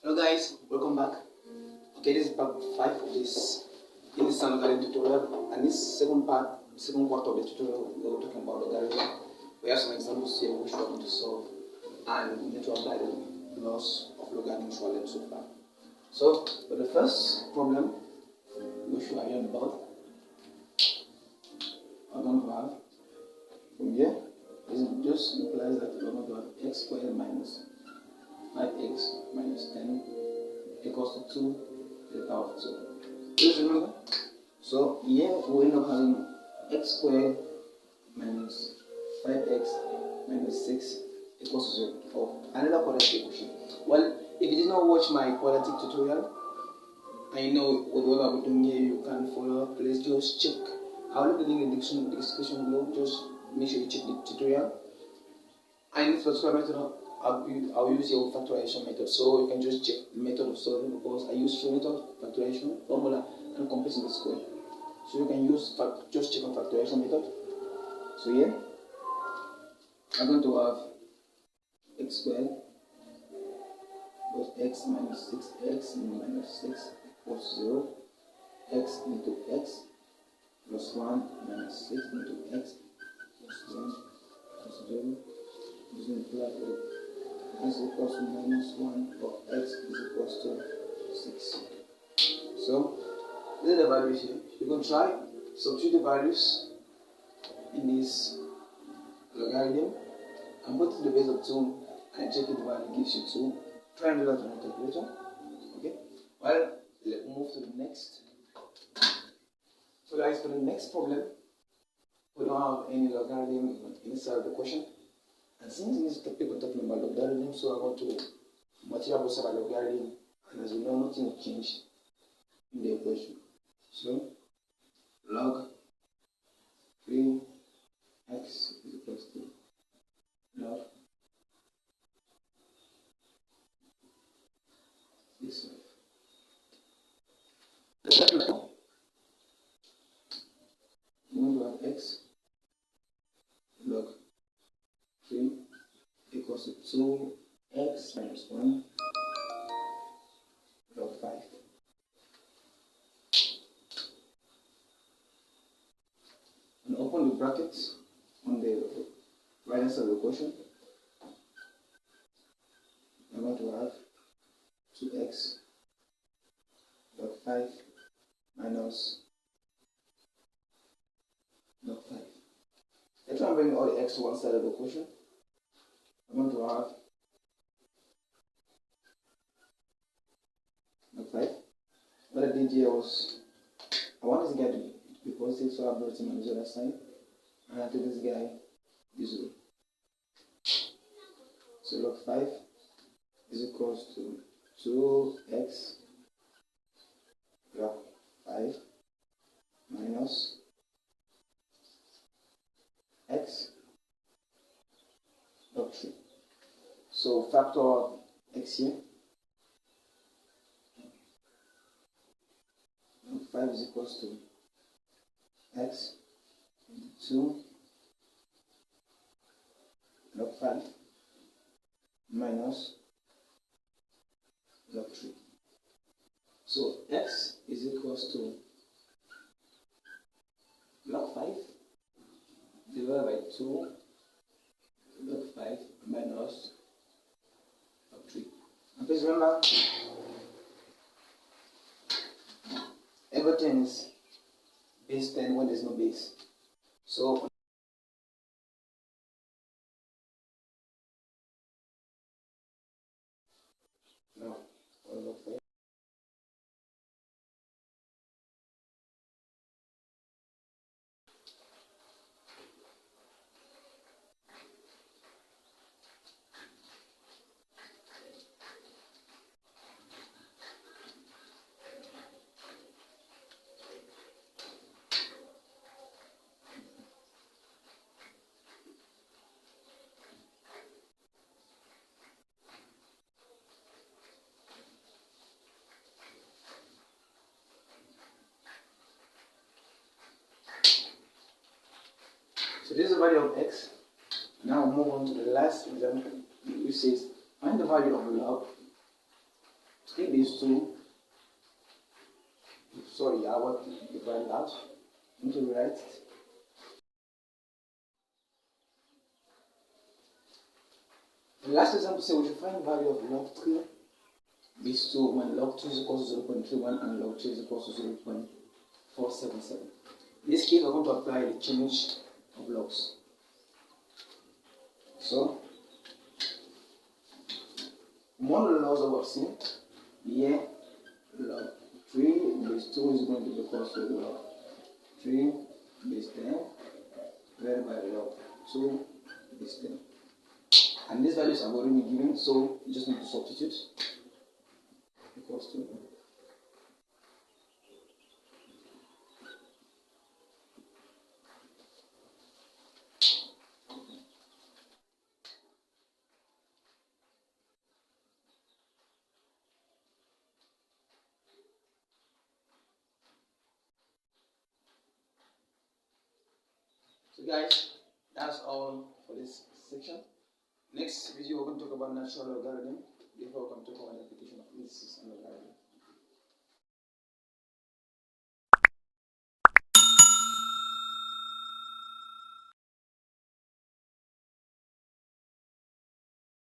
Hello guys, welcome back. Okay, this is part 5 of this in this logarithm tutorial, and this second part of the tutorial we were talking about logarithm. We have some examples here which we are going to solve, and we need to apply the laws of logarithm to our learned so far. So for the first problem which we are learning about, we're going to have from here, this just implies that we're going to have x squared minus 5x minus 10 equals to 2 to the power of 2. Please remember? So here we end up having x squared minus 5x minus 6 equals to 0. Or another quadratic equation. Well, if you did not watch my quadratic tutorial, I know what I'll be doing here, you can follow. Please just check. I'll leave the link in the description below. Just make sure you check the tutorial. And this particular method, I'll use your factorization method, so you can just check the method of solving, because I use method factorization formula and completing the square. So you can use just check on factorization method. So here I'm going to have x squared plus x minus 6x minus 6 equals 0, x into x plus 1 minus 6 into x plus 1 plus 0. Using the bracket, x equals to minus 1 or x is equals to 6. So, these are the values here. You can try, substitute the values in this logarithm and put it to the base of 2 and check if the value gives you 2. Try and do that on your calculator. Okay? Well, let's move to the next. So guys, for the next problem, we don't have any logarithm inside the question. And since in this topic we're talking about logarithm, so I want to material both about logarithm, and as we know, nothing will change in the equation. So log 3x is equals to log 6. We're going to have x log 3 equals to 2x minus 1 log 5. And open the brackets on the right hand side of the equation. I'm going to have 2x log 5 minus log 5. Let's try and bring all the x to one side of the equation. I'm going to have log 5. What I did here was, I want this guy to be positive, so I brought him on the other side. And I took this guy 0. So log 5 is equals to 2x log 5 minus x log 3. So factor x here. Log 5 is equals to x into 2 log 5 minus log 3. So x is equals to log 5 divided by 2 log 5 minus log 3. And please remember, everything is base 10 when there's no base. So now log 5. So this is the value of x. Now we'll move on to the last example, which says find the value of log Take these two. Sorry, I want to divide out into the right. The last example say we should find the value of log 3. These two when log 2 is equal to 0.31 and log 3 is equal to 0.477. In this case, we're going to apply the change of logs. So, one of the laws that we've seen here, log 3 base 2 is going to be equal to log 3 base 10 divided by log 2 base 10. And these values have already been given, so you just need to substitute equals to. So guys, that's all for this section. Next video we're going to talk about natural logarithm before we come to talk about the application of indices and logarithm.